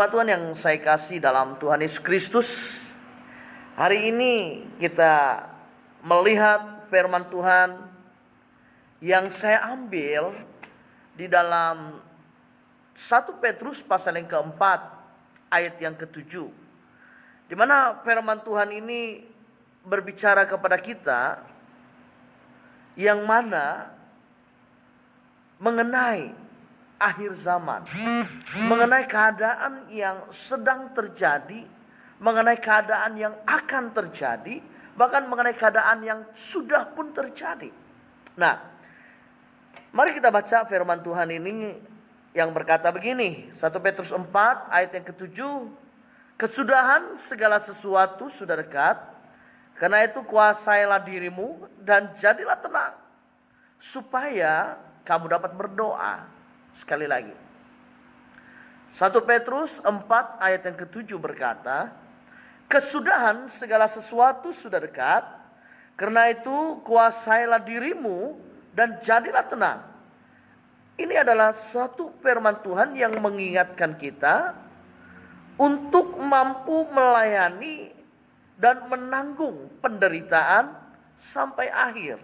Tuhan yang saya kasih dalam Tuhan Yesus Kristus, hari ini kita melihat firman Tuhan yang saya ambil di dalam 1 Petrus pasal yang keempat ayat yang ketujuh, di mana firman Tuhan ini berbicara kepada kita yang mana mengenai akhir zaman, mengenai keadaan yang sedang terjadi, mengenai keadaan yang akan terjadi, bahkan mengenai keadaan yang sudah pun terjadi. Nah, mari kita baca firman Tuhan ini yang berkata begini, 1 Petrus 4 ayat yang ketujuh, kesudahan segala sesuatu sudah dekat, karena itu kuasailah dirimu dan jadilah tenang, supaya kamu dapat berdoa. Sekali lagi, 1 Petrus 4 ayat yang ketujuh berkata, kesudahan segala sesuatu sudah dekat, karena itu kuasailah dirimu dan jadilah tenang. Ini adalah satu firman Tuhan yang mengingatkan kita untuk mampu melayani dan menanggung penderitaan sampai akhir.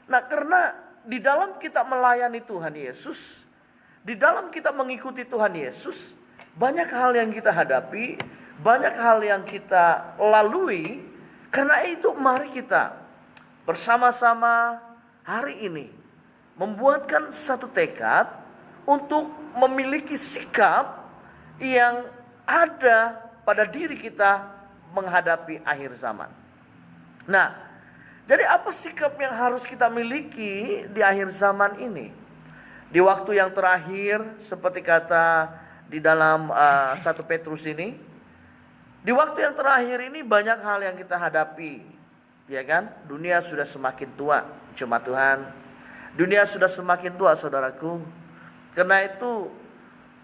Nah, karena di dalam kita melayani Tuhan Yesus, di dalam kita mengikuti Tuhan Yesus, banyak hal yang kita hadapi, banyak hal yang kita lalui. Karena itu mari kita bersama-sama hari ini membuatkan satu tekad untuk memiliki sikap yang ada pada diri kita menghadapi akhir zaman. Nah, jadi apa sikap yang harus kita miliki di akhir zaman ini? Di waktu yang terakhir, seperti kata di dalam 1 Petrus ini, di waktu yang terakhir ini banyak hal yang kita hadapi, ya kan? Dunia sudah semakin tua, jemaat Tuhan. Dunia sudah semakin tua, saudaraku. Karena itu,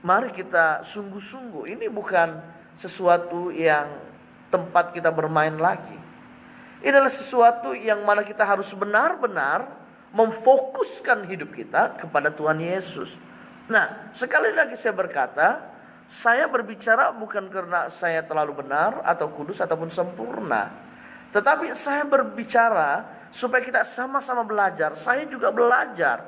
mari kita sungguh-sungguh. Ini bukan sesuatu yang tempat kita bermain lagi. Ini adalah sesuatu yang mana kita harus benar-benar memfokuskan hidup kita kepada Tuhan Yesus. Nah, sekali lagi saya berkata, saya berbicara bukan karena saya terlalu benar atau kudus ataupun sempurna, tetapi saya berbicara supaya kita sama-sama belajar. Saya juga belajar.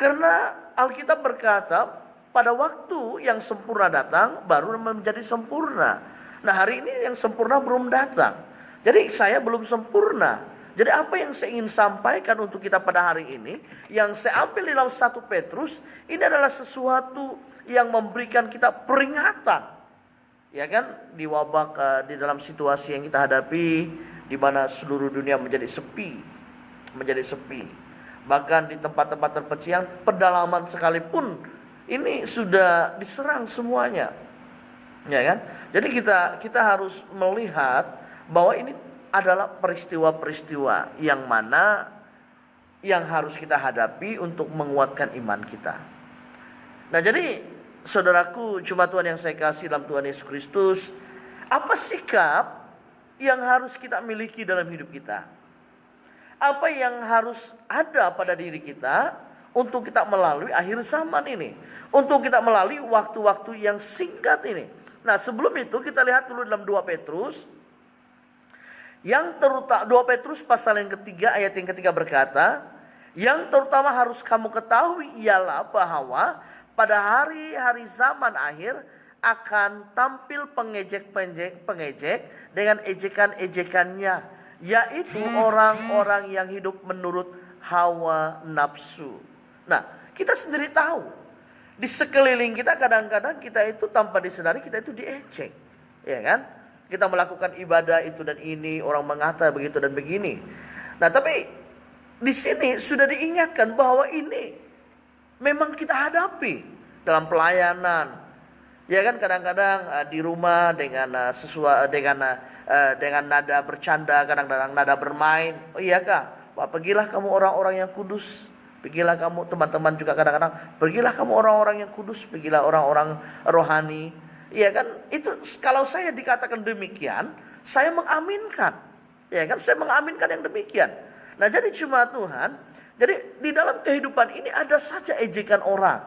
Karena Alkitab berkata, pada waktu yang sempurna datang, baru menjadi sempurna. Nah, hari ini yang sempurna belum datang. Jadi saya belum sempurna. Jadi apa yang saya ingin sampaikan untuk kita pada hari ini, yang saya ambil di dalam 1 Petrus, ini adalah sesuatu yang memberikan kita peringatan. Ya kan, di wabah, di dalam situasi yang kita hadapi, di mana seluruh dunia menjadi sepi. Bahkan di tempat-tempat terpencil, pedalaman sekalipun, ini sudah diserang semuanya. Ya kan? Jadi kita harus melihat bahwa ini adalah peristiwa-peristiwa yang mana yang harus kita hadapi untuk menguatkan iman kita. Nah, jadi saudaraku, jemaat Tuhan yang saya kasih dalam Tuhan Yesus Kristus, apa sikap yang harus kita miliki dalam hidup kita? Apa yang harus ada pada diri kita untuk kita melalui akhir zaman ini, untuk kita melalui waktu-waktu yang singkat ini. Nah, sebelum itu kita lihat dulu dalam 2 Petrus. Yang terutama 2 Petrus pasal yang ketiga ayat yang ketiga berkata, yang terutama harus kamu ketahui ialah bahwa pada hari-hari zaman akhir akan tampil pengejek dengan ejekan-ejekannya, yaitu orang-orang yang hidup menurut hawa nafsu. Nah, kita sendiri tahu di sekeliling kita kadang-kadang kita itu tanpa disadari kita itu diejek, ya kan? Kita melakukan ibadah itu dan ini, orang mengata begitu dan begini. Nah, tapi di sini sudah diingatkan bahwa ini memang kita hadapi dalam pelayanan. Ya kan, kadang-kadang di rumah dengan dengan nada bercanda, kadang-kadang nada bermain. Oh iya kah? Wah, pergilah kamu orang-orang yang kudus. Pergilah kamu, teman-teman juga kadang-kadang, pergilah kamu orang-orang yang kudus, pergilah orang-orang rohani. Iya kan, itu kalau saya dikatakan demikian, saya mengaminkan. Ya kan, saya mengaminkan yang demikian. Nah, jadi jemaat Tuhan, jadi di dalam kehidupan ini ada saja ejekan orang.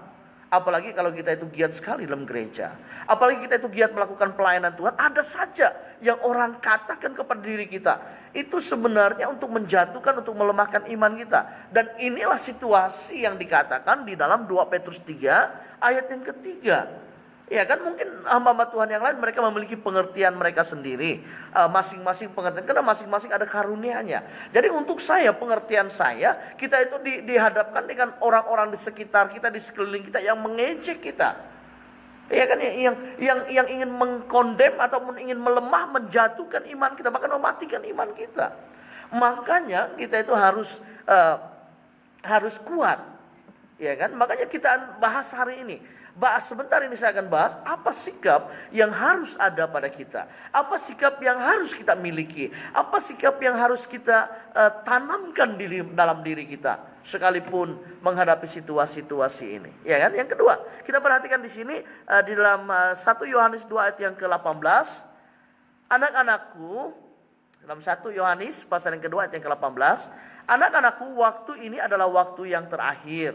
Apalagi kalau kita itu giat sekali dalam gereja. Apalagi kita itu giat melakukan pelayanan Tuhan. Ada saja yang orang katakan kepada diri kita. Itu sebenarnya untuk menjatuhkan, untuk melemahkan iman kita. Dan inilah situasi yang dikatakan di dalam 2 Petrus 3 ayat yang ketiga. Ya kan, mungkin hamba-hamba Tuhan yang lain mereka memiliki pengertian mereka sendiri, masing-masing pengertian, karena masing-masing ada karunia-Nya. Jadi untuk saya, pengertian saya, kita itu dihadapkan dengan orang-orang di sekitar kita, di sekeliling kita yang mengejek kita. Ya kan, yang ingin mengkondem ataupun ingin melemah, menjatuhkan iman kita, bahkan mematikan iman kita. Makanya kita itu harus kuat. Ya kan? Makanya kita bahas hari ini. Sebentar ini saya akan bahas apa sikap yang harus ada pada kita. Apa sikap yang harus kita miliki. Apa sikap yang harus kita tanamkan dalam diri kita. Sekalipun menghadapi situasi-situasi ini. Ya kan? Yang kedua, kita perhatikan di sini di dalam 1 Yohanes 2 ayat yang ke-18. Anak-anakku, dalam 1 Yohanes pasal yang kedua ayat yang ke-18. Anak-anakku, waktu ini adalah waktu yang terakhir.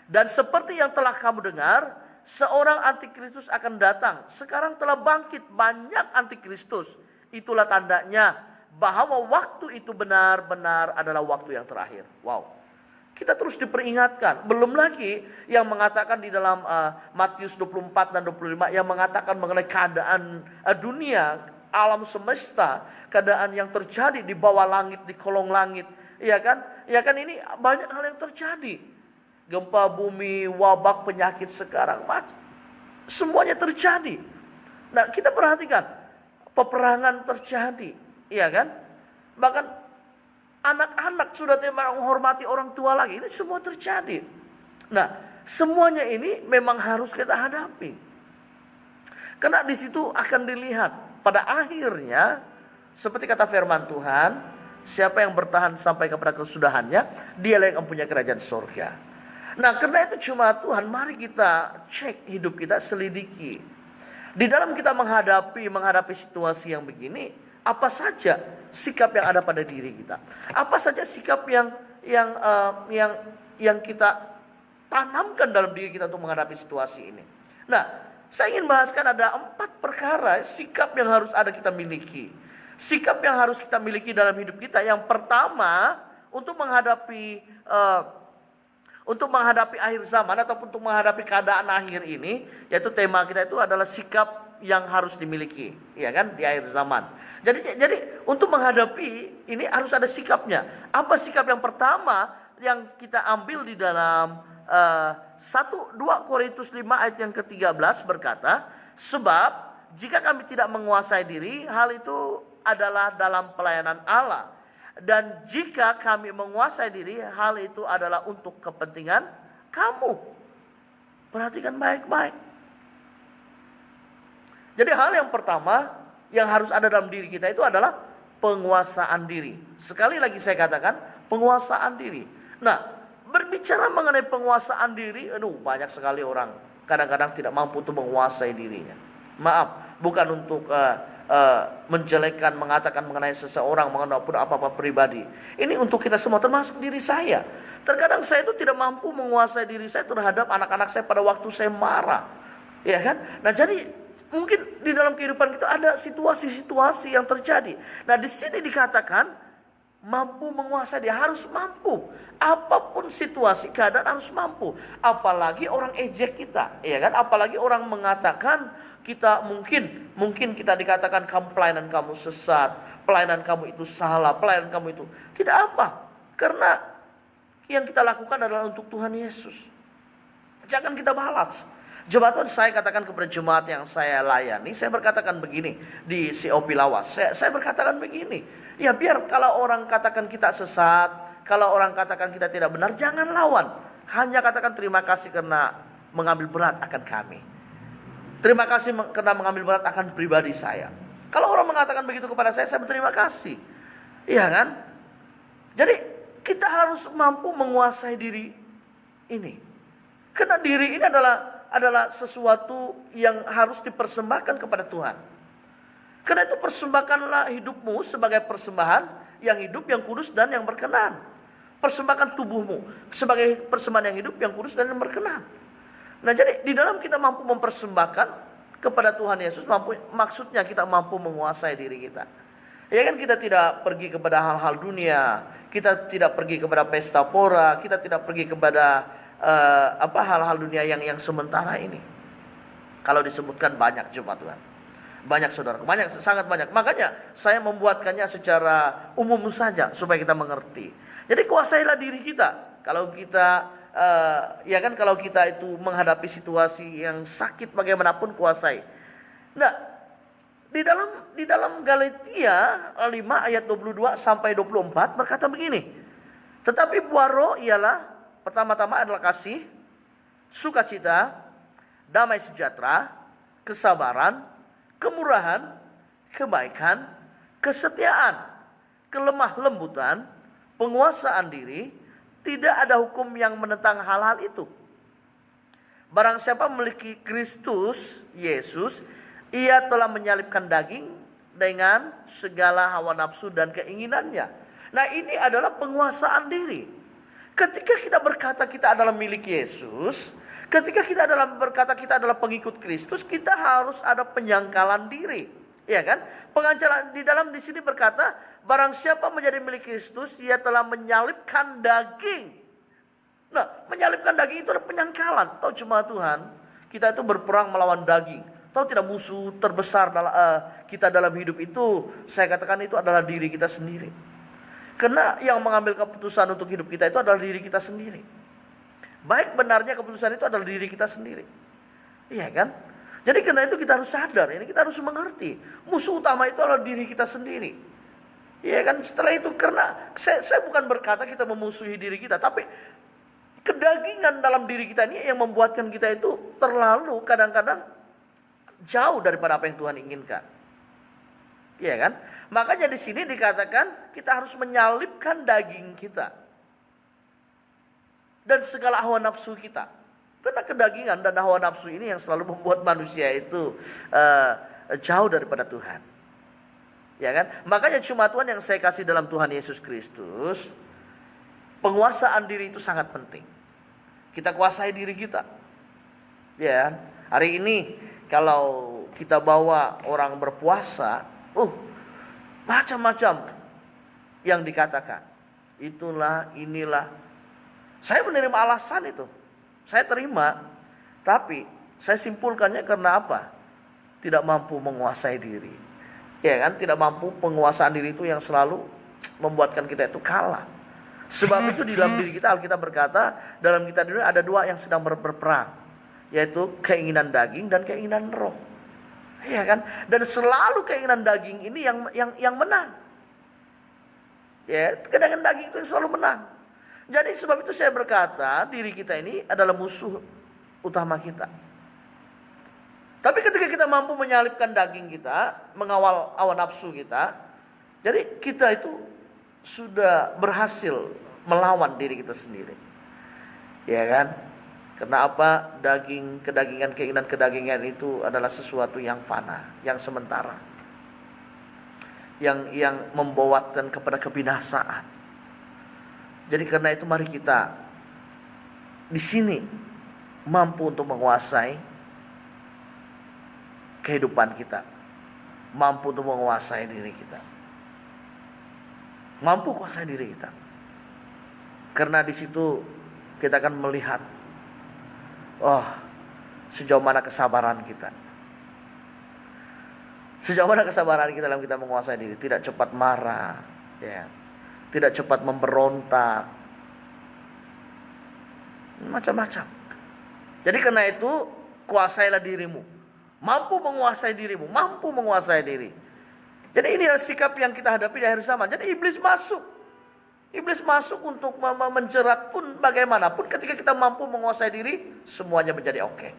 Dan seperti yang telah kamu dengar, seorang antikristus akan datang. Sekarang telah bangkit banyak antikristus. Itulah tandanya bahwa waktu itu benar-benar adalah waktu yang terakhir. Wow. Kita terus diperingatkan. Belum lagi yang mengatakan di dalam Matius 24 dan 25 yang mengatakan mengenai keadaan dunia, alam semesta, keadaan yang terjadi di bawah langit, di kolong langit. Ya kan? Ya kan, ini banyak hal yang terjadi. Gempa bumi, wabak, penyakit sekarang, semuanya terjadi. Nah, kita perhatikan, peperangan terjadi, iya kan? Bahkan anak-anak sudah tidak menghormati orang tua lagi. Ini semua terjadi. Nah, semuanya ini memang harus kita hadapi. Karena di situ akan dilihat pada akhirnya, seperti kata firman Tuhan, siapa yang bertahan sampai kepada kesudahannya, dialah yang mempunyai kerajaan surga. Nah, karena itu cuma Tuhan, mari kita cek hidup kita, selidiki. Di dalam kita menghadapi situasi yang begini, apa saja sikap yang ada pada diri kita? Apa saja sikap yang kita tanamkan dalam diri kita untuk menghadapi situasi ini? Nah, saya ingin bahaskan ada 4 perkara sikap yang harus ada kita miliki. Sikap yang harus kita miliki dalam hidup kita. Yang pertama, untuk menghadapi akhir zaman ataupun untuk menghadapi keadaan akhir ini, yaitu tema kita itu adalah sikap yang harus dimiliki, ya kan, di akhir zaman. Jadi untuk menghadapi ini harus ada sikapnya. Apa sikap yang pertama yang kita ambil di dalam 2 Korintus 5 ayat yang ke-13 berkata, sebab jika kami tidak menguasai diri, hal itu adalah dalam pelayanan Allah. Dan jika kami menguasai diri, hal itu adalah untuk kepentingan kamu. Perhatikan baik-baik. Jadi hal yang pertama yang harus ada dalam diri kita itu adalah penguasaan diri. Sekali lagi saya katakan, penguasaan diri. Nah, berbicara mengenai penguasaan diri, banyak sekali orang kadang-kadang tidak mampu untuk menguasai dirinya. Maaf, bukan untuk menjelekkan, mengatakan mengenai seseorang, mengenai apa-apa pribadi. Ini untuk kita semua, termasuk diri saya. Terkadang saya itu tidak mampu menguasai diri saya terhadap anak-anak saya pada waktu saya marah. Ya kan? Nah, jadi mungkin di dalam kehidupan kita ada situasi-situasi yang terjadi. Nah, di sini dikatakan mampu menguasai, dia harus mampu. Apapun situasi, keadaan harus mampu. Apalagi orang ejek kita, ya kan? Apalagi orang mengatakan kita mungkin kita dikatakan pelayanan kamu sesat, pelayanan kamu itu salah, pelayanan kamu itu tidak apa. Karena yang kita lakukan adalah untuk Tuhan Yesus. Jangan kita balas. Jemaat, saya katakan kepada jemaat yang saya layani, saya berkatakan begini di COP Lawas. Saya berkatakan begini, ya biar kalau orang katakan kita sesat, kalau orang katakan kita tidak benar, jangan lawan. Hanya katakan terima kasih karena mengambil berat akan kami. Terima kasih karena mengambil berat akan pribadi saya. Kalau orang mengatakan begitu kepada saya berterima kasih. Iya kan? Jadi kita harus mampu menguasai diri ini. Karena diri ini adalah sesuatu yang harus dipersembahkan kepada Tuhan. Karena itu persembahkanlah hidupmu sebagai persembahan yang hidup, yang kudus dan yang berkenan. Persembahkan tubuhmu sebagai persembahan yang hidup, yang kudus dan yang berkenan. Nah, jadi di dalam kita mampu mempersembahkan kepada Tuhan Yesus, maksudnya kita mampu menguasai diri kita. Ya kan, kita tidak pergi kepada hal-hal dunia, kita tidak pergi kepada pesta pora, kita tidak pergi kepada hal-hal dunia yang sementara ini. Kalau disebutkan banyak, jemaat Tuhan. Banyak saudara, sangat banyak. Makanya saya membuatkannya secara umum saja supaya kita mengerti. Jadi kuasailah diri kita. Kalau kita kalau kita itu menghadapi situasi yang sakit bagaimanapun, kuasai. Nah, di dalam Galatia 5 ayat 22 sampai 24 berkata begini. Tetapi buah roh ialah pertama-tama adalah kasih, sukacita, damai sejahtera, kesabaran, kemurahan, kebaikan, kesetiaan, kelemah lembutan, penguasaan diri. Tidak ada hukum yang menentang hal-hal itu. Barang siapa memiliki Kristus Yesus, ia telah menyalibkan daging dengan segala hawa nafsu dan keinginannya. Nah, ini adalah penguasaan diri. Ketika kita berkata kita adalah milik Yesus, ketika kita berkata kita adalah pengikut Kristus, kita harus ada penyangkalan diri, ya kan? Pengancalan di sini berkata, barang siapa menjadi milik Kristus, ia telah menyalibkan daging. Nah, menyalibkan daging itu adalah penyangkalan. Tahu jemaat Tuhan, kita itu berperang melawan daging. Tahu tidak, musuh terbesar kita dalam hidup itu, saya katakan itu adalah diri kita sendiri. Karena yang mengambil keputusan untuk hidup kita itu adalah diri kita sendiri. Baik benarnya keputusan itu adalah diri kita sendiri. Iya kan? Jadi karena itu kita harus sadar, ini kita harus mengerti. Musuh utama itu adalah diri kita sendiri. Iya kan? Setelah itu, karena saya bukan berkata kita memusuhi diri kita, tapi kedagingan dalam diri kita ini yang membuatkan kita itu terlalu kadang-kadang jauh daripada apa yang Tuhan inginkan. Iya kan? Makanya di sini dikatakan kita harus menyalibkan daging kita dan segala hawa nafsu kita. Karena kedagingan dan hawa nafsu ini yang selalu membuat manusia itu jauh daripada Tuhan. Ya kan? Makanya cuma Tuhan yang saya kasih dalam Tuhan Yesus Kristus, penguasaan diri itu sangat penting. Kita kuasai diri kita. Ya, hari ini kalau kita bawa orang berpuasa, macam-macam yang dikatakan. Itulah, inilah. Saya menerima alasan itu. Saya terima, tapi saya simpulkannya karena apa? Tidak mampu menguasai diri. Ya kan? Tidak mampu, penguasaan diri itu yang selalu membuatkan kita itu kalah. Sebab itu di dalam diri kita, Alkitab berkata, dalam kita diri ada dua yang sedang berperang, yaitu keinginan daging dan keinginan roh. Ya kan? Dan selalu keinginan daging ini yang menang. Ya, keinginan daging itu yang selalu menang. Jadi sebab itu saya berkata, diri kita ini adalah musuh utama kita. Tapi ketika kita mampu menyalibkan daging kita, mengawal hawa nafsu kita, jadi kita itu sudah berhasil melawan diri kita sendiri. Ya kan? Karena apa? Kedagingan, keinginan kedagingan itu adalah sesuatu yang fana, yang sementara. Yang membawakan kepada kebinasaan. Jadi karena itu mari kita di sini mampu untuk menguasai kehidupan kita. Mampu untuk menguasai diri kita. Mampu kuasai diri kita. Karena di situ kita akan melihat sejauh mana kesabaran kita. Sejauh mana kesabaran kita dalam kita menguasai diri. Tidak cepat marah, ya. Tidak cepat memberontak, macam-macam. Jadi karena itu kuasailah dirimu, mampu menguasai dirimu, mampu menguasai diri. Jadi inilah sikap yang kita hadapi di akhir zaman. Jadi iblis masuk untuk menjerat pun bagaimanapun. Ketika kita mampu menguasai diri, semuanya menjadi oke.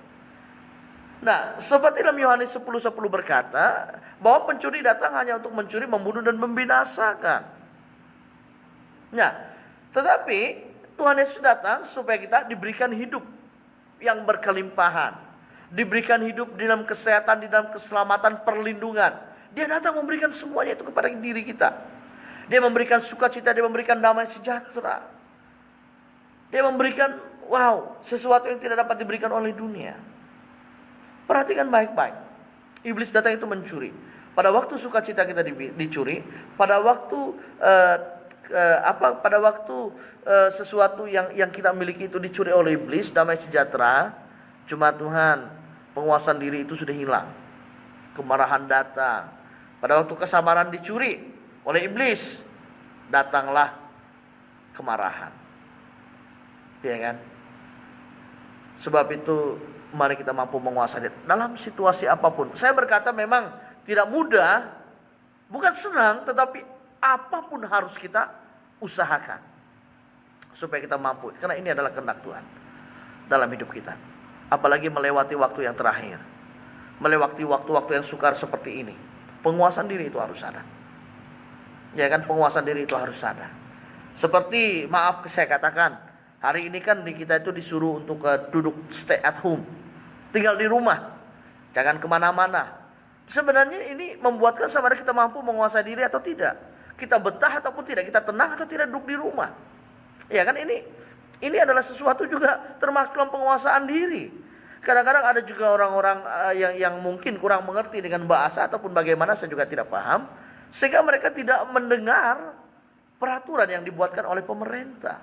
Nah, seperti dalam Yohanes 10:10 berkata bahwa pencuri datang hanya untuk mencuri, membunuh dan membinasakan. Nah, tetapi Tuhan Yesus datang supaya kita diberikan hidup yang berkelimpahan, diberikan hidup di dalam kesehatan, di dalam keselamatan, perlindungan. Dia datang memberikan semuanya itu kepada diri kita. Dia memberikan sukacita, dia memberikan damai sejahtera. Dia memberikan wow, sesuatu yang tidak dapat diberikan oleh dunia. Perhatikan baik-baik. Iblis datang itu mencuri. Pada waktu sukacita kita dicuri, pada waktu sesuatu yang kita miliki itu dicuri oleh iblis, damai sejahtera, cuma Tuhan, penguasaan diri itu sudah hilang. Kemarahan datang. Pada waktu kesabaran dicuri oleh iblis, datanglah kemarahan. Ya kan? Sebab itu mari kita mampu menguasai dalam situasi apapun. Saya berkata memang tidak mudah, bukan senang, tetapi apapun harus kita usahakan supaya kita mampu. Karena ini adalah kehendak Tuhan dalam hidup kita. Apalagi melewati waktu yang terakhir, melewati waktu-waktu yang sukar seperti ini. Penguasaan diri itu harus ada. Ya kan, penguasaan diri itu harus ada. Seperti maaf saya katakan, hari ini kan kita itu disuruh untuk duduk stay at home, tinggal di rumah, jangan kemana-mana. Sebenarnya ini membuatkan sama ada kita mampu menguasai diri atau tidak, kita betah ataupun tidak, kita tenang atau tidak duduk di rumah. Ya kan, ini adalah sesuatu juga termasuk dalam penguasaan diri. Kadang-kadang ada juga orang-orang yang mungkin kurang mengerti dengan bahasa ataupun bagaimana, saya juga tidak paham, sehingga mereka tidak mendengar peraturan yang dibuatkan oleh pemerintah.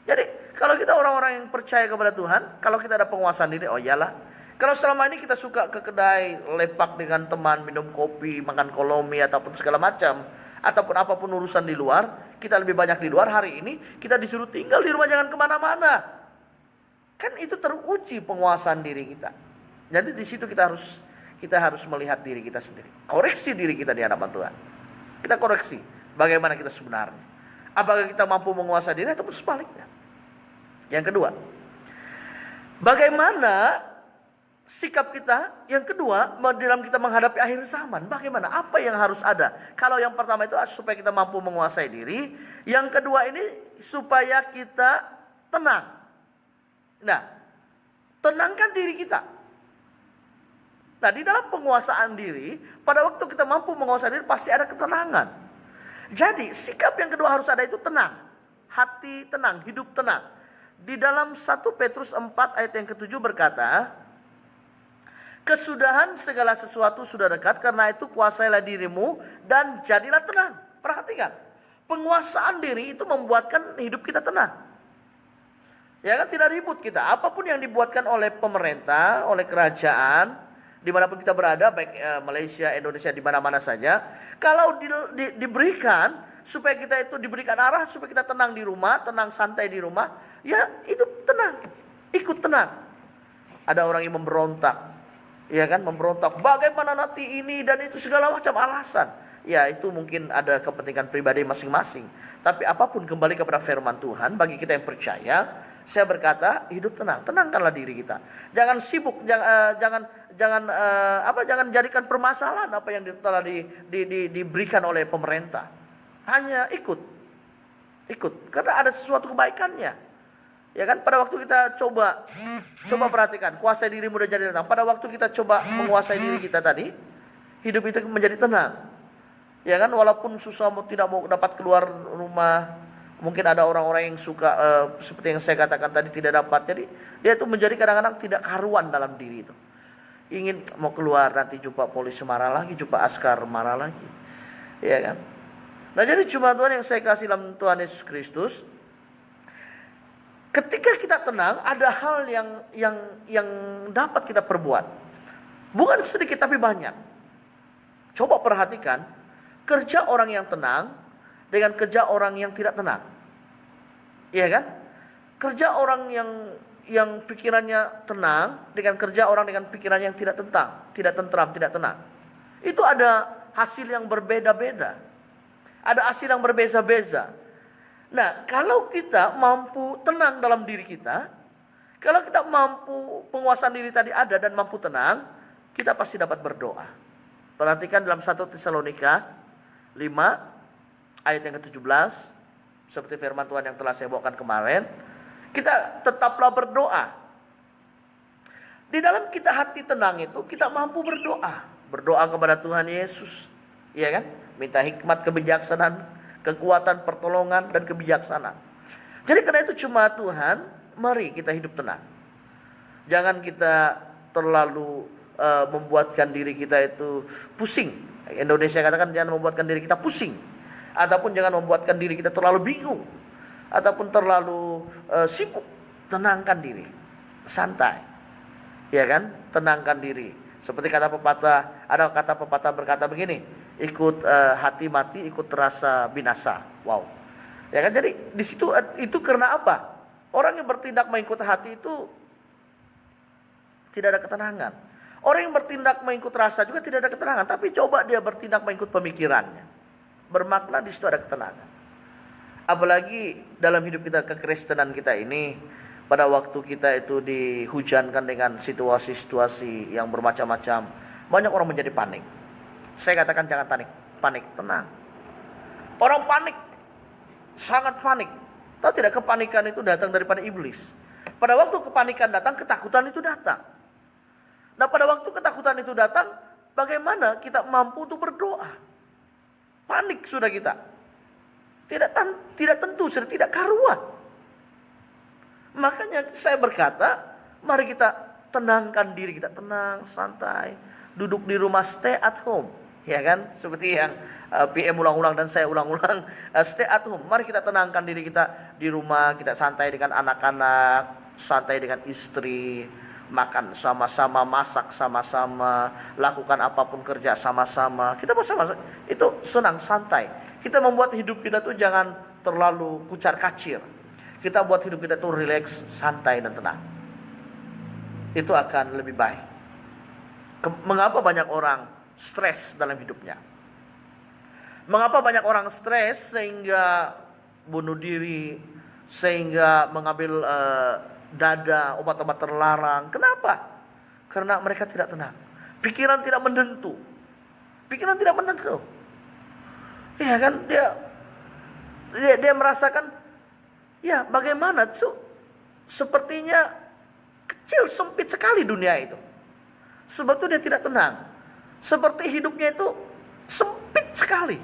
Jadi kalau kita orang-orang yang percaya kepada Tuhan, kalau kita ada penguasaan diri, oh iyalah. Kalau selama ini kita suka ke kedai, lepak dengan teman, minum kopi, makan kolomi ataupun segala macam, ataupun apapun urusan di luar, kita lebih banyak di luar. Hari ini kita disuruh tinggal di rumah, jangan kemana-mana. Kan itu teruji penguasaan diri kita. Jadi di situ kita harus melihat diri kita sendiri, koreksi diri kita di hadapan Tuhan. Kita koreksi bagaimana kita sebenarnya. Apakah kita mampu menguasai diri ataupun sebaliknya. Yang kedua, bagaimana sikap kita? Yang kedua, dalam kita menghadapi akhir zaman, bagaimana? Apa yang harus ada? Kalau yang pertama itu supaya kita mampu menguasai diri. Yang kedua ini supaya kita tenang. Nah, tenangkan diri kita. Nah, di dalam penguasaan diri, pada waktu kita mampu menguasai diri, pasti ada ketenangan. Jadi, sikap yang kedua harus ada itu tenang. Hati tenang, hidup tenang. Di dalam 1 Petrus 4 ayat yang ke-7 berkata, kesudahan segala sesuatu sudah dekat, karena itu kuasailah dirimu dan jadilah tenang. Perhatikan, penguasaan diri itu membuatkan hidup kita tenang. Ya kan, tidak ribut kita. Apapun yang dibuatkan oleh pemerintah, oleh kerajaan, dimanapun kita berada, baik Malaysia, Indonesia, di mana-mana saja, kalau diberikan supaya kita itu diberikan arah supaya kita tenang di rumah, tenang santai di rumah, ya itu tenang, ikut tenang. Ada orang yang memberontak, ya kan, memberontak, bagaimana nanti ini dan itu segala macam alasan. Ya itu mungkin ada kepentingan pribadi masing-masing. Tapi apapun kembali kepada firman Tuhan bagi kita yang percaya. Saya berkata, hidup tenang, tenangkanlah diri kita. Jangan sibuk, jangan jadikan permasalahan apa yang telah diberikan oleh pemerintah. Hanya ikut, karena ada sesuatu kebaikannya. Ya kan, pada waktu kita coba perhatikan, kuasai dirimu dan jadi tenang. Pada waktu kita coba menguasai diri kita tadi, hidup itu menjadi tenang. Ya kan, walaupun susah tidak mau dapat keluar rumah. Mungkin ada orang-orang yang suka seperti yang saya katakan tadi tidak dapat. Jadi dia itu menjadi kadang-kadang tidak karuan dalam diri itu. Ingin mau keluar, nanti jumpa polisi marah lagi, jumpa askar marah lagi. Ya kan? Nah, jadi cuma Tuhan yang saya kasih dalam Tuhan Yesus Kristus. Ketika kita tenang, ada hal yang dapat kita perbuat. Bukan sedikit tapi banyak. Coba perhatikan kerja orang yang tenang dengan kerja orang yang tidak tenang. Iya kan? Kerja orang yang pikirannya tenang dengan kerja orang dengan pikirannya yang tidak tentram, tidak tenang. Itu ada hasil yang berbeda-beda. Ada hasil yang berbeza-beza. Nah, kalau kita mampu tenang dalam diri kita, kalau kita mampu penguasaan diri tadi ada dan mampu tenang, kita pasti dapat berdoa. Perhatikan dalam 1 Tesalonika 5 ayat yang ke-17, seperti firman Tuhan yang telah saya bawakan kemarin, kita tetaplah berdoa. Di dalam kita hati tenang itu, kita mampu berdoa. Berdoa kepada Tuhan Yesus. Iya kan? Minta hikmat, kebijaksanaan, kekuatan, pertolongan, dan kebijaksanaan. Jadi karena itu cuma Tuhan Mari kita hidup tenang. Jangan kita terlalu membuatkan diri kita itu pusing. Indonesia katakan jangan membuatkan diri kita pusing, ataupun jangan membuatkan diri kita terlalu bingung, ataupun terlalu sibuk. Tenangkan diri, santai, ya kan? Tenangkan diri. Seperti kata pepatah, ada kata pepatah berkata begini, ikut hati mati, ikut terasa binasa. Wow, ya kan? Jadi di situ itu karena apa? Orang yang bertindak mengikut hati itu tidak ada ketenangan. Orang yang bertindak mengikut rasa juga tidak ada ketenangan. Tapi coba dia bertindak mengikut pemikirannya, bermakna di situ ada ketenangan. Apalagi dalam hidup kita kekristenan kita ini, pada waktu kita itu dihujankan dengan situasi-situasi yang bermacam-macam, banyak orang menjadi panik. Saya katakan jangan panik, tenang. Orang panik, sangat panik. Tahu tidak, kepanikan itu datang daripada iblis. Pada waktu kepanikan datang, ketakutan itu datang. Nah, pada waktu ketakutan itu datang, bagaimana kita mampu untuk berdoa? Panik sudah kita. Tidak tentu, sudah tidak karuan. Makanya saya berkata, mari kita tenangkan diri kita, tenang, santai, duduk di rumah, stay at home, ya kan? Seperti yang PM ulang-ulang dan saya ulang-ulang, stay at home. Mari kita tenangkan diri kita di rumah, kita santai dengan anak-anak, santai dengan istri, makan sama-sama, masak sama-sama, lakukan apapun kerja sama-sama. Kita bersama, itu senang, santai. Kita membuat hidup kita tuh jangan terlalu kucar-kacir. Kita buat hidup kita tuh rileks, santai dan tenang. Itu akan lebih baik. Mengapa banyak orang stres dalam hidupnya? Mengapa banyak orang stres sehingga bunuh diri, sehingga mengambil dada, obat-obat terlarang? Kenapa? Karena mereka tidak tenang. Pikiran tidak menentu. Ya kan, dia merasakan, ya bagaimana tuh? Sepertinya kecil, sempit sekali dunia itu. Sebab itu dia tidak tenang. Seperti hidupnya itu sempit sekali.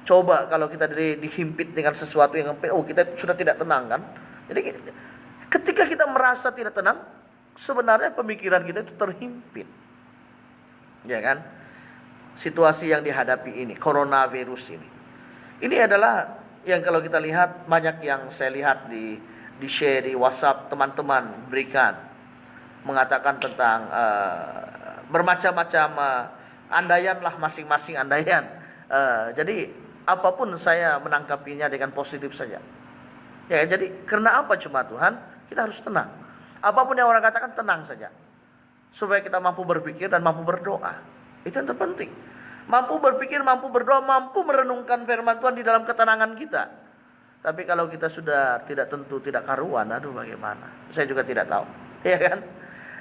Coba kalau kita dihimpit dengan sesuatu yang kita sudah tidak tenang kan? Jadi ketika kita merasa tidak tenang, sebenarnya pemikiran kita itu terhimpit. Ya kan? Situasi yang dihadapi ini, coronavirus ini. Ini adalah yang kalau kita lihat, banyak yang saya lihat di share di WhatsApp teman-teman berikan, mengatakan tentang bermacam-macam andaian lah, masing-masing andaian. Jadi apapun saya menangkapinya dengan positif saja. Ya, jadi karena apa cuma Tuhan, kita harus tenang. Apapun yang orang katakan, tenang saja. Supaya kita mampu berpikir dan mampu berdoa. Itu yang terpenting. Mampu berpikir, mampu berdoa, mampu merenungkan firman Tuhan di dalam ketenangan kita. Tapi kalau kita sudah tidak tentu, tidak karuan, aduh bagaimana? Saya juga tidak tahu. Ya kan?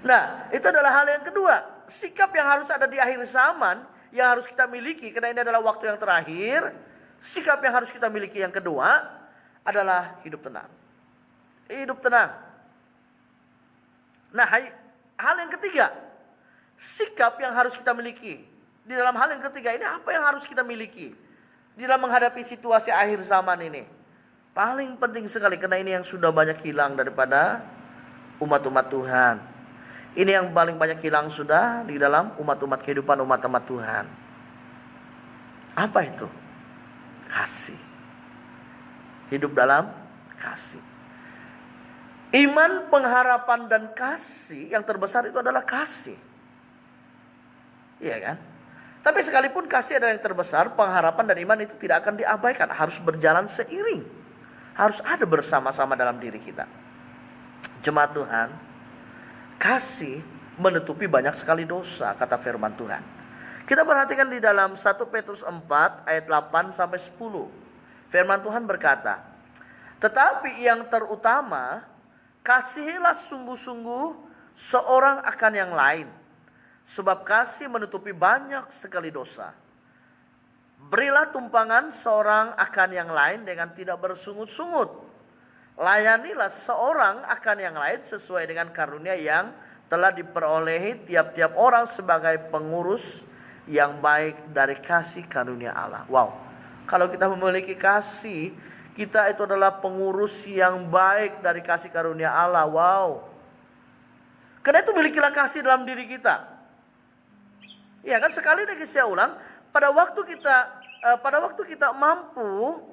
Nah, itu adalah hal yang kedua. Sikap yang harus ada di akhir zaman, yang harus kita miliki, karena ini adalah waktu yang terakhir. Sikap yang harus kita miliki yang kedua adalah hidup tenang. Hidup tenang. Nah, hal yang ketiga, sikap yang harus kita miliki. Di dalam hal yang ketiga ini, apa yang harus kita miliki di dalam menghadapi situasi akhir zaman ini? Paling penting sekali, karena ini yang sudah banyak hilang daripada umat-umat Tuhan. Ini yang paling banyak hilang sudah di dalam umat-umat kehidupan umat-umat Tuhan. Apa itu? Kasih. Hidup dalam kasih. Iman, pengharapan, dan kasih yang terbesar itu adalah kasih. Iya kan? Tapi sekalipun kasih adalah yang terbesar, pengharapan dan iman itu tidak akan diabaikan. Harus berjalan seiring. Harus ada bersama-sama dalam diri kita. Jemaat Tuhan, kasih menutupi banyak sekali dosa, kata firman Tuhan. Kita perhatikan di dalam 1 Petrus 4 ayat 8 sampai 10. Firman Tuhan berkata, "Tetapi yang terutama, kasihilah sungguh-sungguh seorang akan yang lain. Sebab kasih menutupi banyak sekali dosa. Berilah tumpangan seorang akan yang lain dengan tidak bersungut-sungut. Layanilah seorang akan yang lain sesuai dengan karunia yang telah diperolehi tiap-tiap orang sebagai pengurus yang baik dari kasih karunia Allah." Wow, kalau kita memiliki kasih, Kita itu adalah pengurus yang baik dari kasih karunia Allah. Wow. Karena itu milikilah kasih dalam diri kita. Ya kan, sekali lagi saya ulang, pada waktu kita mampu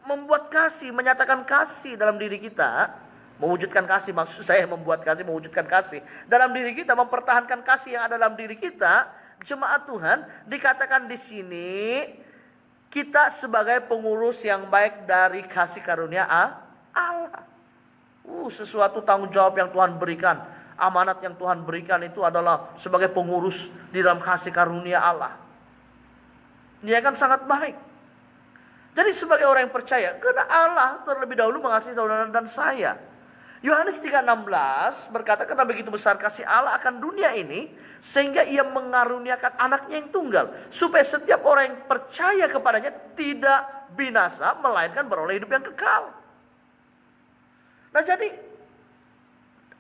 membuat kasih, menyatakan kasih dalam diri kita, mewujudkan kasih, maksud saya membuat kasih, mewujudkan kasih dalam diri kita, mempertahankan kasih yang ada dalam diri kita, jemaat Tuhan, dikatakan di sini kita sebagai pengurus yang baik dari kasih karunia Allah. Sesuatu tanggung jawab yang Tuhan berikan, amanat yang Tuhan berikan itu adalah sebagai pengurus di dalam kasih karunia Allah. Ini akan sangat baik. Jadi sebagai orang yang percaya, karena Allah terlebih dahulu mengasihi saudara dan saya. Yohanes 3:16 berkata, karena begitu besar kasih Allah akan dunia ini, sehingga ia mengaruniakan anaknya yang tunggal, supaya setiap orang yang percaya kepadanya tidak binasa, melainkan beroleh hidup yang kekal. Nah jadi,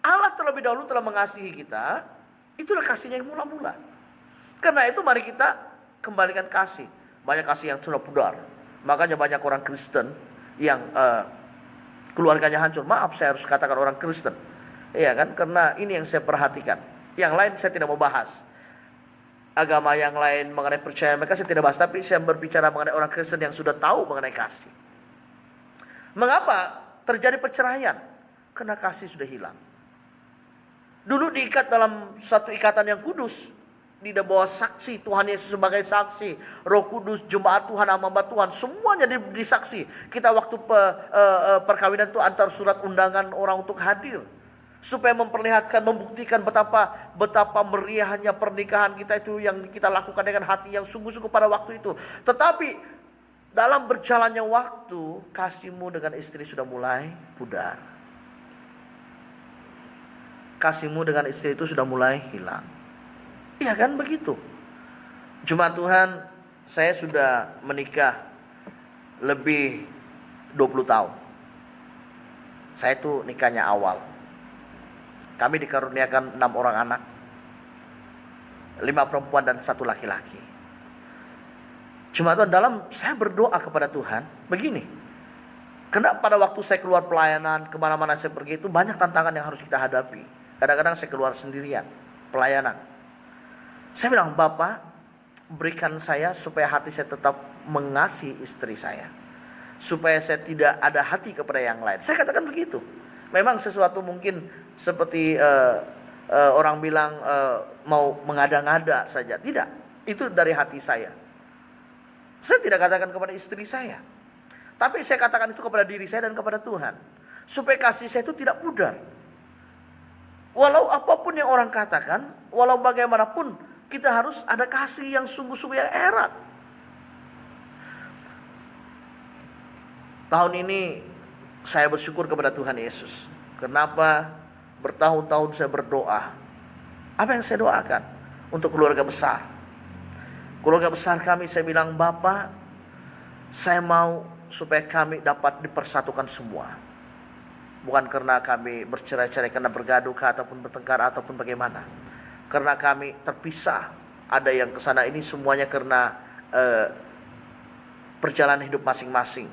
Allah terlebih dahulu telah mengasihi kita, itulah kasihnya yang mula-mula. Karena itu mari kita kembalikan kasih. Banyak kasih yang sudah pudar. Makanya banyak orang Kristen yang keluarganya hancur. Maaf saya harus katakan orang Kristen. Iya kan? Karena ini yang saya perhatikan. Yang lain saya tidak mau bahas. Agama yang lain mengenai percaya mereka saya tidak bahas. Tapi saya berbicara mengenai orang Kristen yang sudah tahu mengenai kasih. Mengapa terjadi perceraian? Karena kasih sudah hilang. Dulu diikat dalam satu ikatan yang kudus. Di bawah saksi Tuhan Yesus sebagai saksi, Roh Kudus, jemaat Tuhan, hamba Tuhan, semuanya disaksi. Kita waktu perkawinan itu antar surat undangan orang untuk hadir, supaya memperlihatkan, membuktikan betapa meriahnya pernikahan kita itu yang kita lakukan dengan hati yang sungguh-sungguh pada waktu itu. Tetapi dalam berjalannya waktu, kasihmu dengan istri sudah mulai pudar. Kasihmu dengan istri itu sudah mulai hilang. Iya kan begitu. Jemaat Tuhan, saya sudah menikah lebih 20 tahun. Saya itu nikahnya awal. Kami dikaruniakan 6 orang anak. 5 perempuan dan 1 laki-laki. Jemaat Tuhan, dalam saya berdoa kepada Tuhan, begini. Karena pada waktu saya keluar pelayanan, kemana-mana saya pergi itu banyak tantangan yang harus kita hadapi. Kadang-kadang saya keluar sendirian, pelayanan. Saya bilang, Bapak, berikan saya supaya hati saya tetap mengasihi istri saya. Supaya saya tidak ada hati kepada yang lain. Saya katakan begitu. Memang sesuatu mungkin seperti orang bilang mau mengada-ngada saja. Tidak, itu dari hati saya. Saya tidak katakan kepada istri saya. Tapi saya katakan itu kepada diri saya dan kepada Tuhan. Supaya kasih saya itu tidak pudar. Walau apapun yang orang katakan, walau bagaimanapun, kita harus ada kasih yang sungguh-sungguh yang erat. Tahun ini saya bersyukur kepada Tuhan Yesus. Kenapa bertahun-tahun saya berdoa? Apa yang saya doakan? Untuk keluarga besar. Keluarga besar kami, saya bilang, Bapak, saya mau supaya kami dapat dipersatukan semua. Bukan karena kami bercerai-cerai, karena bergaduh ataupun bertengkar ataupun bagaimana. Karena kami terpisah, ada yang kesana ini semuanya karena perjalanan hidup masing-masing.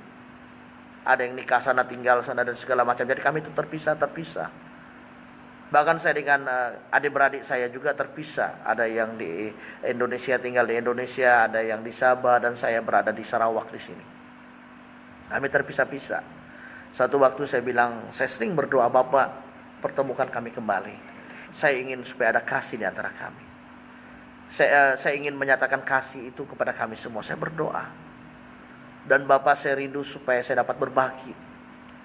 Ada yang nikah sana, tinggal sana dan segala macam. Jadi kami itu terpisah. Bahkan saya dengan adik-beradik saya juga terpisah. Ada yang di Indonesia, tinggal di Indonesia, ada yang di Sabah, dan saya berada di Sarawak di sini. Kami terpisah-pisah. Satu waktu saya bilang, saya sering berdoa, Bapak, pertemukan kami kembali. Saya ingin supaya ada kasih di antara kami. Saya ingin menyatakan kasih itu kepada kami semua. Saya berdoa. Dan Bapak, saya rindu supaya saya dapat berbagi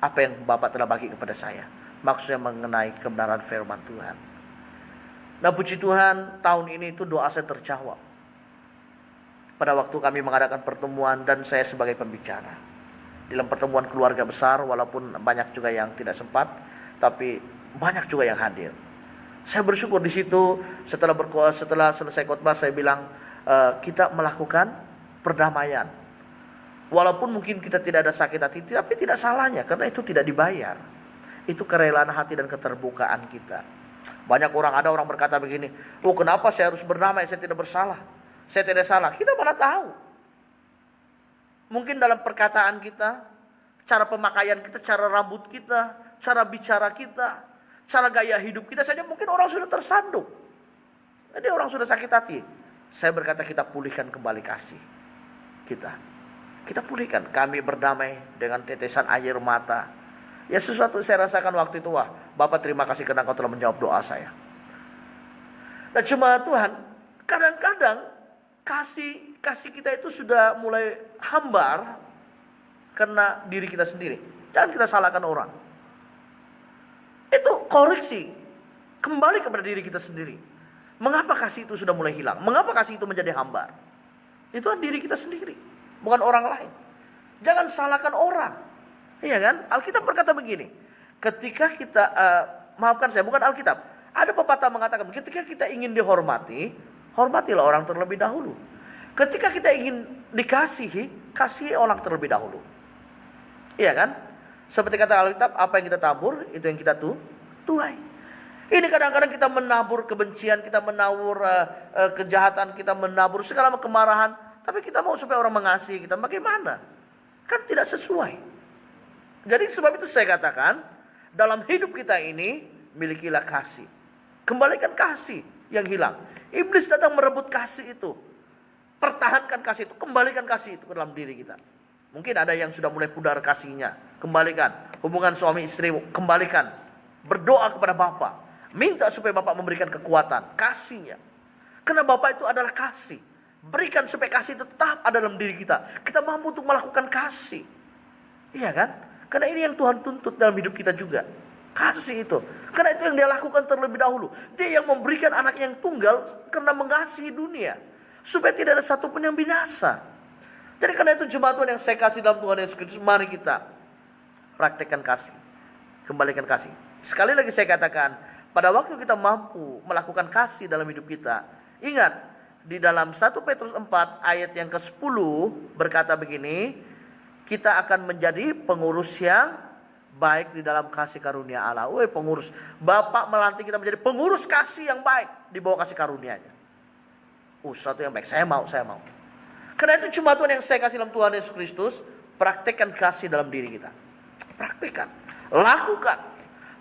apa yang Bapak telah bagi kepada saya. Maksudnya mengenai kebenaran firman Tuhan. Nah puji Tuhan, tahun ini itu doa saya terjawab. Pada waktu kami mengadakan pertemuan dan saya sebagai pembicara. Dalam pertemuan keluarga besar, walaupun banyak juga yang tidak sempat, tapi banyak juga yang hadir. Saya bersyukur di situ. Setelah selesai khotbah, saya bilang kita melakukan perdamaian. Walaupun mungkin kita tidak ada sakit hati, tapi tidak salahnya karena itu tidak dibayar. Itu kerelaan hati dan keterbukaan kita. Banyak orang, ada orang berkata begini, oh kenapa saya harus berdamai? Saya tidak bersalah. Saya tidak salah. Kita mana tahu? Mungkin dalam perkataan kita, cara pemakaian kita, cara rambut kita, cara bicara kita, cara gaya hidup kita saja mungkin orang sudah tersandung. Jadi orang sudah sakit hati. Saya berkata kita pulihkan kembali kasih kita. Kita pulihkan. Kami berdamai dengan tetesan air mata. Ya sesuatu saya rasakan waktu itu. Wah, Bapak terima kasih karena Engkau telah menjawab doa saya. Nah cuma Tuhan, kadang-kadang kasih kita itu sudah mulai hambar karena diri kita sendiri. Jangan kita salahkan orang. Itu koreksi. Kembali kepada diri kita sendiri. Mengapa kasih itu sudah mulai hilang? Mengapa kasih itu menjadi hambar? Itu kan diri kita sendiri, bukan orang lain. Jangan salahkan orang. Iya kan? Alkitab berkata begini. Ketika kita, maafkan saya, bukan Alkitab. Ada pepatah mengatakan, ketika kita ingin dihormati, hormatilah orang terlebih dahulu. Ketika kita ingin dikasihi, kasihi orang terlebih dahulu. Iya kan? Seperti kata Alkitab, apa yang kita tabur, itu yang kita tuai. Ini kadang-kadang kita menabur kebencian, kita menabur kejahatan, kita menabur segala kemarahan. Tapi kita mau supaya orang mengasihi kita, bagaimana? Kan tidak sesuai. Jadi sebab itu saya katakan, dalam hidup kita ini, milikilah kasih. Kembalikan kasih yang hilang. Iblis datang merebut kasih itu. Pertahankan kasih itu, kembalikan kasih itu ke dalam diri kita. Mungkin ada yang sudah mulai pudar kasihnya. Kembalikan. Hubungan suami istri, kembalikan. Berdoa kepada Bapa. Minta supaya Bapak memberikan kekuatan. Kasihnya. Karena Bapak itu adalah kasih. Berikan supaya kasih itu tetap ada dalam diri kita. Kita mampu untuk melakukan kasih. Iya kan? Karena ini yang Tuhan tuntut dalam hidup kita juga. Kasih itu. Karena itu yang dia lakukan terlebih dahulu. Dia yang memberikan anak yang tunggal karena mengasihi dunia. Supaya tidak ada satupun yang binasa. Jadi karena itu jemaat Tuhan yang saya kasih dalam Tuhan Yesus Kristus, mari kita praktekkan kasih. Kembalikan kasih. Sekali lagi saya katakan, pada waktu kita mampu melakukan kasih dalam hidup kita, ingat, di dalam 1 Petrus 4 ayat yang ke-10 berkata begini, kita akan menjadi pengurus yang baik di dalam kasih karunia Allah. Pengurus. Bapak melantik kita menjadi pengurus kasih yang baik di bawah kasih karunia-Nya. Satu yang baik. Saya mau. Karena itu cuma Tuhan yang saya kasih dalam Tuhan Yesus Kristus. Praktekkan kasih dalam diri kita. Praktekkan. Lakukan.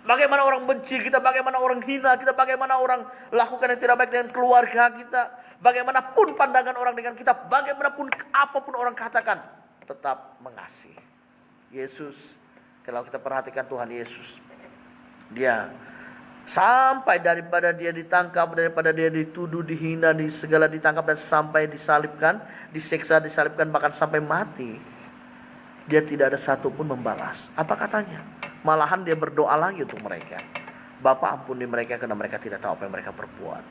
Bagaimana orang benci kita, bagaimana orang hina kita, bagaimana orang lakukan yang tidak baik dengan keluarga kita. Bagaimanapun pandangan orang dengan kita, bagaimanapun apapun orang katakan, tetap mengasihi. Yesus, kalau kita perhatikan Tuhan Yesus, dia sampai daripada dia ditangkap, daripada dia dituduh, dihina, di segala ditangkap dan sampai disalibkan, disiksa, disalibkan, bahkan sampai mati, dia tidak ada satupun membalas. Apa katanya? Malahan dia berdoa lagi untuk mereka. Bapa ampuni mereka karena mereka tidak tahu apa yang mereka perbuat.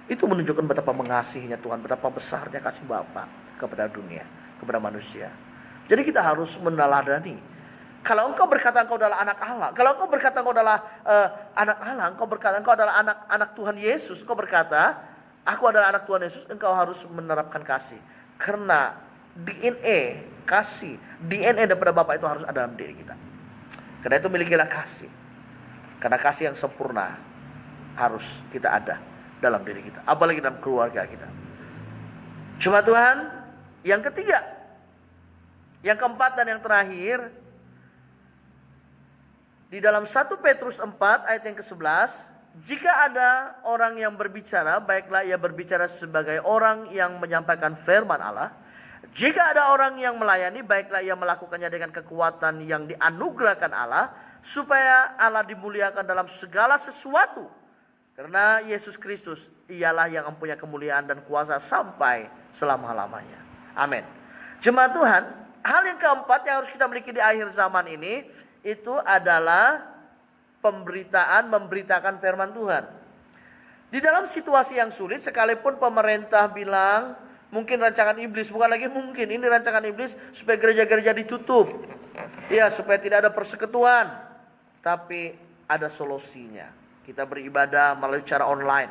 Itu menunjukkan betapa mengasihinya Tuhan, betapa besarnya kasih Bapa kepada dunia, kepada manusia. Jadi kita harus meneladani. Kalau engkau berkata engkau adalah anak Allah, kalau engkau berkata engkau adalah anak Allah, engkau berkata engkau adalah anak Tuhan Yesus, engkau berkata aku adalah anak Tuhan Yesus, engkau harus menerapkan kasih. Karena DNA kasih, DNA daripada Bapa itu harus ada dalam diri kita. Karena itu milikilah kasih. Karena kasih yang sempurna harus kita ada dalam diri kita, apalagi dalam keluarga kita. Cuma Tuhan, yang ketiga, yang keempat dan yang terakhir, di dalam 1 Petrus 4 ayat yang ke-11, jika ada orang yang berbicara, baiklah ia berbicara sebagai orang yang menyampaikan firman Allah. Jika ada orang yang melayani, baiklah ia melakukannya dengan kekuatan yang dianugerahkan Allah, supaya Allah dimuliakan dalam segala sesuatu. Karena Yesus Kristus ialah yang mempunyai kemuliaan dan kuasa sampai selama-lamanya. Amin. Jemaat Tuhan, hal yang keempat yang harus kita miliki di akhir zaman ini, itu adalah memberitakan firman Tuhan. Di dalam situasi yang sulit, sekalipun pemerintah bilang, mungkin rancangan iblis, bukan lagi mungkin, ini rancangan iblis supaya gereja-gereja ditutup. Ya, supaya tidak ada persekutuan. Tapi ada solusinya. Kita beribadah melalui cara online.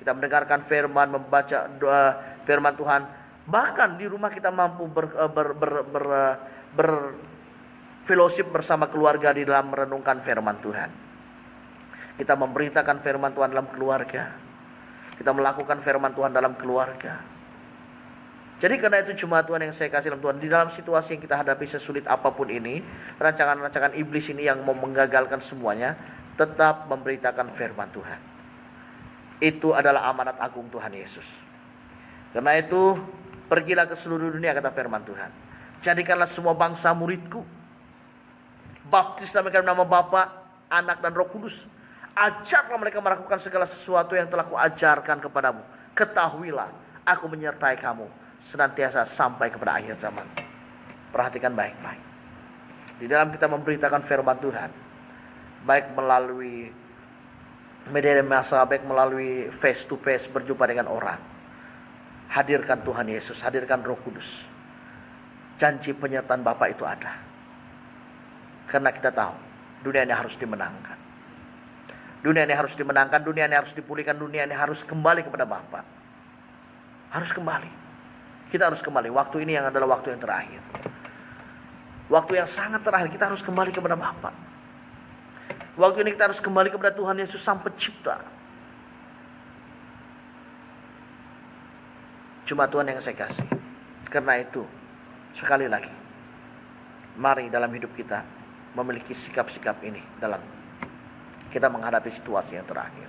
Kita mendengarkan firman, membaca doa firman Tuhan. Bahkan di rumah kita mampu berfellowship bersama keluarga di dalam merenungkan firman Tuhan. Kita memberitakan firman Tuhan dalam keluarga. Kita melakukan firman Tuhan dalam keluarga. Jadi karena itu jemaat Tuhan yang saya kasih dalam Tuhan, di dalam situasi yang kita hadapi sesulit apapun ini, rancangan-rancangan iblis ini yang mau menggagalkan semuanya, tetap memberitakan firman Tuhan. Itu adalah amanat agung Tuhan Yesus. Karena itu, pergilah ke seluruh dunia, kata firman Tuhan. Jadikanlah semua bangsa muridku. Baptislah mereka dalam nama Bapa, Anak dan Roh Kudus. Ajarlah mereka melakukan segala sesuatu yang telah kuajarkan kepadamu. Ketahuilah, aku menyertai kamu senantiasa sampai kepada akhir zaman. Perhatikan baik-baik. Di dalam kita memberitakan firman Tuhan, baik melalui media massa, baik melalui face to face berjumpa dengan orang, hadirkan Tuhan Yesus, hadirkan Roh Kudus. Janji penyertaan Bapa itu ada. Karena kita tahu dunia ini harus dimenangkan. Dunia ini harus dimenangkan, dunia ini harus dipulihkan, dunia ini harus kembali kepada Bapa. Harus kembali. Kita harus kembali. Waktu ini yang adalah waktu yang terakhir. Waktu yang sangat terakhir, kita harus kembali kepada Bapa. Waktu ini kita harus kembali kepada Tuhan Yesus Sang Pencipta. Cuma Tuhan yang saya kasih. Karena itu, sekali lagi, mari dalam hidup kita memiliki sikap-sikap ini dalam kita menghadapi situasi yang terakhir.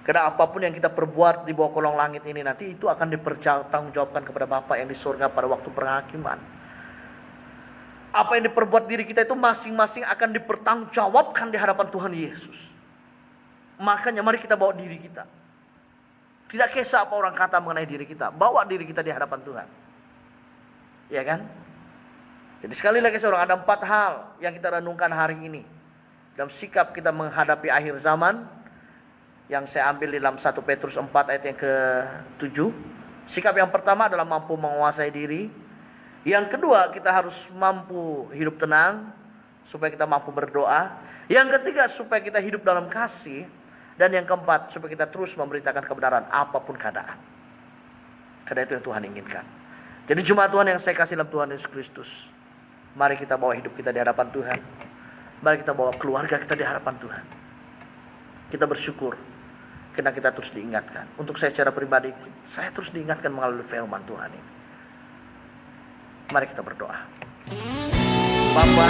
Karena apapun yang kita perbuat di bawah kolong langit ini nanti itu akan dipertanggungjawabkan kepada Bapa yang di surga pada waktu penghakiman. Apa yang diperbuat diri kita itu masing-masing akan dipertanggungjawabkan di hadapan Tuhan Yesus. Makanya mari kita bawa diri kita. Tidak kisah apa orang kata mengenai diri kita. Bawa diri kita di hadapan Tuhan. Ya kan? Jadi sekali lagi saudara, ada 4 hal yang kita renungkan hari ini. Dalam sikap kita menghadapi akhir zaman. Yang saya ambil di dalam 1 Petrus 4 ayat yang ke-7. Sikap yang pertama adalah mampu menguasai diri. Yang kedua, kita harus mampu hidup tenang. Supaya kita mampu berdoa. Yang ketiga, supaya kita hidup dalam kasih. Dan yang keempat, supaya kita terus memberitakan kebenaran apapun keadaan. Karena itu yang Tuhan inginkan. Jadi jemaat Tuhan yang saya kasih dalam Tuhan Yesus Kristus, mari kita bawa hidup kita di hadapan Tuhan. Mari kita bawa keluarga kita di hadapan Tuhan. Kita bersyukur karena kita terus diingatkan. Untuk saya secara pribadi, saya terus diingatkan melalui firman Tuhan ini. Mari kita berdoa. Bapa,